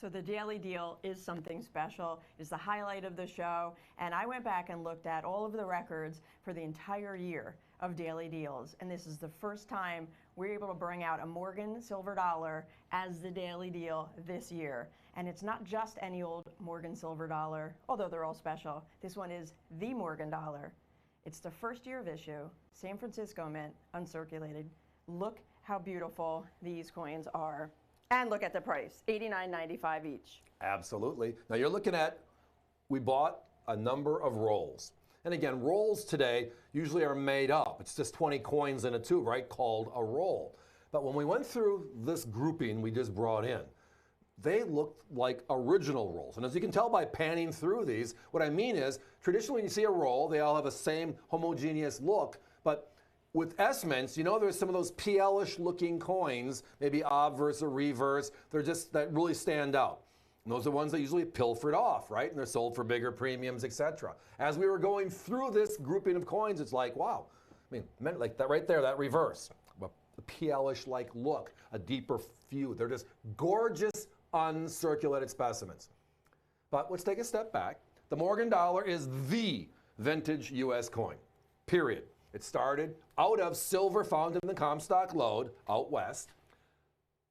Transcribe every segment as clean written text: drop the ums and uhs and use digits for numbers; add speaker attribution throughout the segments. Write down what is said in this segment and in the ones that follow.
Speaker 1: So the daily deal is something special, is the highlight of the show, and I went back and looked at all of the records for the entire year of daily deals, and this is the first time we're able to bring out a Morgan silver dollar as the daily deal this year. And it's not just any old Morgan silver dollar, although they're all special. This one is the Morgan dollar. It's the first year of issue, San Francisco Mint, uncirculated. Look how beautiful these coins are. And look at the price, $89.95 each.
Speaker 2: Absolutely. Now you're looking at, we bought a number of rolls. And again, rolls today usually are made up. It's just 20 coins in a tube, right, called a roll. But when we went through this grouping we just brought in, they looked like original rolls. And as you can tell by panning through these, what I mean is, traditionally when you see a roll, they all have the same homogeneous look, but with S-mints, you know there's some of those PL-ish looking coins, maybe obverse or reverse, they're just, that really stand out. And those are the ones that usually pilfered off, right? And they're sold for bigger premiums, etc. As we were going through this grouping of coins, it's like, wow. I mean, like that right there, that reverse. The PL-ish like look, a deeper view. They're just gorgeous, uncirculated specimens. But let's take a step back. The Morgan dollar is the vintage US coin, period. It started out of silver found in the Comstock lode out west,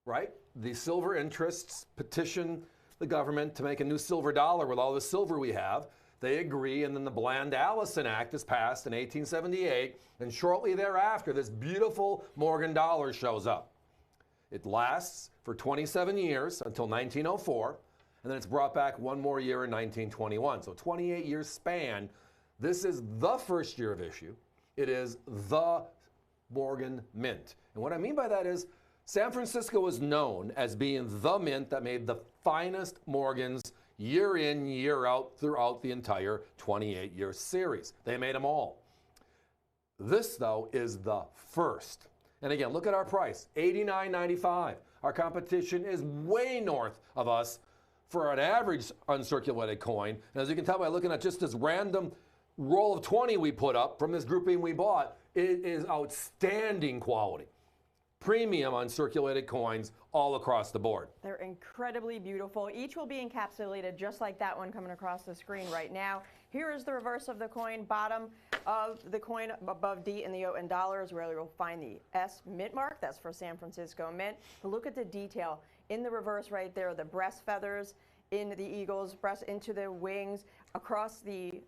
Speaker 2: right? The silver interests petition the government to make a new silver dollar with all the silver we have. They agree, and then the Bland-Allison Act is passed in 1878, and shortly thereafter, this beautiful Morgan dollar shows up. It lasts for 27 years until 1904, and then it's brought back one more year in 1921. So 28 years span. This is the first year of issue. It is the Morgan Mint. And what I mean by that is San Francisco is known as being the mint that made the finest Morgans year in, year out throughout the entire 28-year series. They made them all. This, though, is the first. And again, look at our price, $89.95. Our competition is way north of us for an average uncirculated coin. And as you can tell by looking at just this random roll of 20 we put up from this grouping we bought, it is outstanding quality. Premium uncirculated coins all across the board.
Speaker 1: They're incredibly beautiful. Each will be encapsulated just like that one coming across the screen right now. Here is the reverse of the coin. Bottom of the coin above D in the O and dollars where you'll find the S mint mark. That's for San Francisco Mint. But look at the detail in the reverse right there, the breast feathers in the eagle's breast, into the wings, across the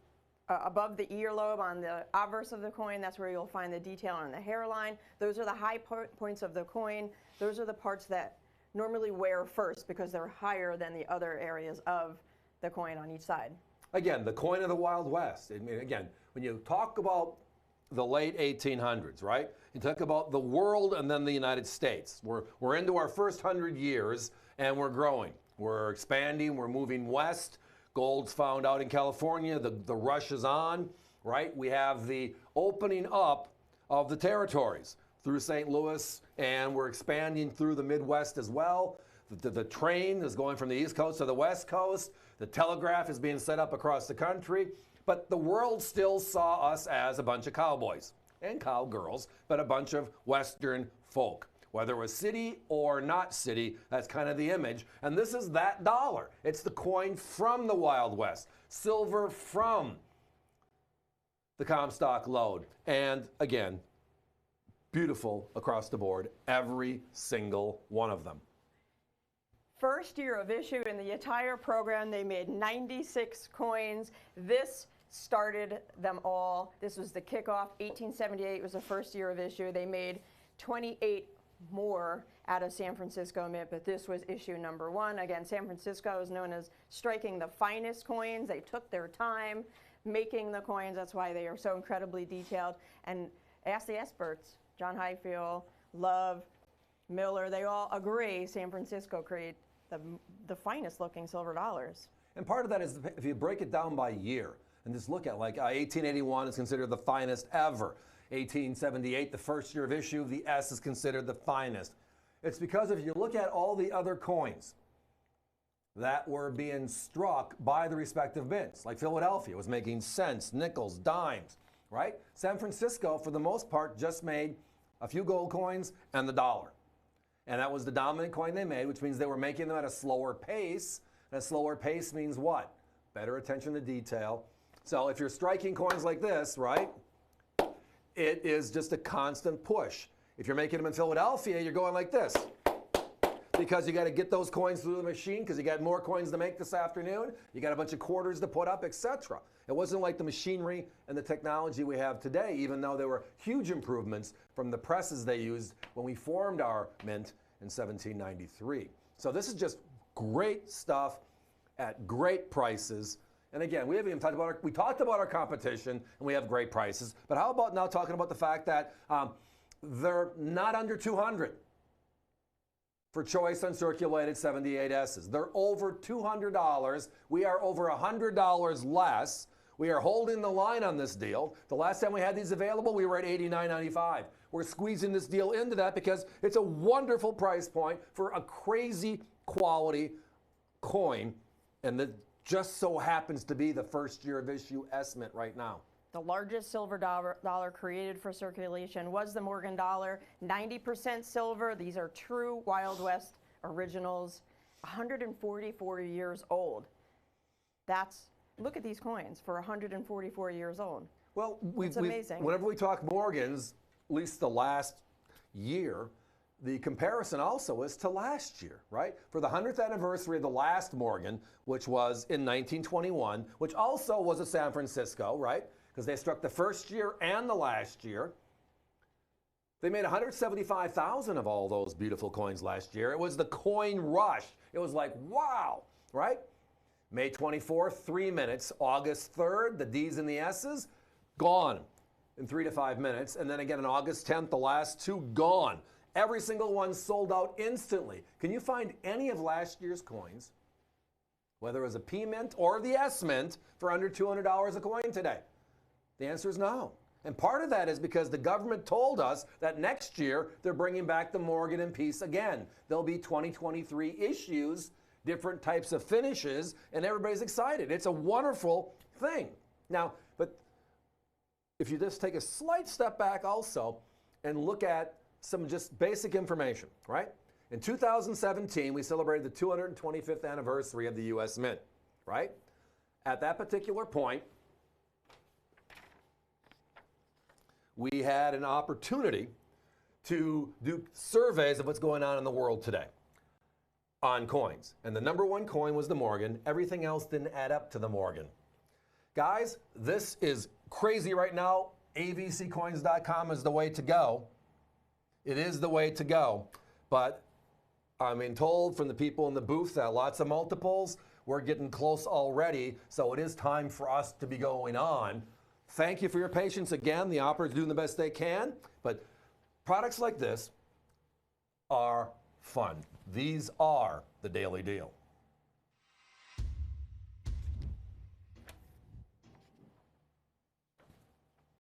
Speaker 1: above the earlobe on the obverse of the coin. That's where you'll find the detail on the hairline. Those are the high points of the coin. Those are the parts that normally wear first because they're higher than the other areas of the coin on each side.
Speaker 2: Again, the coin of the Wild West. I mean, again, when you talk about the late 1800s, right? You talk about the world and then the United States. We're into our first 100 years and we're growing. We're expanding, we're moving west. Gold's found out in California, the rush is on, right? We have the opening up of the territories through St. Louis, and we're expanding through the Midwest as well. The train is going from the East Coast to the West Coast. The telegraph is being set up across the country. But the world still saw us as a bunch of cowboys and cowgirls, but a bunch of Western folk. Whether it was city or not city, that's kind of the image. And this is that dollar. It's the coin from the Wild West. Silver from the Comstock lode. And again, beautiful across the board, every single one of them.
Speaker 1: First year of issue in the entire program, they made 96 coins. This started them all. This was the kickoff. 1878 was the first year of issue. They made 28 more out of San Francisco Mint, but this was issue number one. Again, San Francisco is known as striking the finest coins. They took their time making the coins. That's why they are so incredibly detailed. And ask the experts, John Highfield, Love, Miller, they all agree San Francisco created the finest looking silver dollars.
Speaker 2: And part of that is if you break it down by year and just look at like 1881 is considered the finest ever. 1878, the first year of issue, the S is considered the finest. It's because if you look at all the other coins that were being struck by the respective mints, like Philadelphia was making cents, nickels, dimes, right? San Francisco, for the most part, just made a few gold coins and the dollar. And that was the dominant coin they made, which means they were making them at a slower pace. And a slower pace means what? Better attention to detail. So if you're striking coins like this, right, it is just a constant push. If you're making them in Philadelphia, you're going like this. Because you got to get those coins through the machine because you got more coins to make this afternoon. You got a bunch of quarters to put up, etc. It wasn't like the machinery and the technology we have today, even though there were huge improvements from the presses they used when we formed our mint in 1793. So this is just great stuff at great prices. And again, we haven't even talked about we talked about our competition and we have great prices. But how about now talking about the fact that they're not under 200 for choice uncirculated 78S's. They're over $200. We are over $100 less. We are holding the line on this deal. The last time we had these available, we were at $89.95. We're squeezing this deal into that because it's a wonderful price point for a crazy quality coin, and that just so happens to be the first year of issue S Mint right now.
Speaker 1: The largest silver dollar created for circulation was the Morgan dollar, 90% silver. These are true Wild West originals, 144 years old. Look at these coins for 144 years old.
Speaker 2: Well,
Speaker 1: it's amazing.
Speaker 2: Whenever we talk Morgans, at least the last year, the comparison also is to last year, right? For the 100th anniversary of the last Morgan, which was in 1921, which also was a San Francisco, right? Because they struck the first year and the last year. They made 175,000 of all those beautiful coins last year. It was the coin rush. It was like, wow, right? May 24th, 3 minutes. August 3rd, the D's and the S's, gone in 3 to 5 minutes. And then again on August 10th, the last two gone. Every single one sold out instantly. Can you find any of last year's coins, whether it was a P Mint or the S Mint, for under $200 a coin today? The answer is no. And part of that is because the government told us that next year they're bringing back the Morgan and piece again. There'll be 2023 issues, different types of finishes, and everybody's excited. It's a wonderful thing. Now, but if you just take a slight step back also and look at some just basic information, right? In 2017, we celebrated the 225th anniversary of the U.S. Mint, right? At that particular point, we had an opportunity to do surveys of what's going on in the world today on coins. And the number one coin was the Morgan. Everything else didn't add up to the Morgan. Guys, this is crazy right now. avccoins.com is the way to go. It is the way to go. But I'm being told from the people in the booth that lots of multiples, we're getting close already. So it is time for us to be going on. Thank you for your patience again. The operators are doing the best they can, but products like this are fun. These are the daily deal.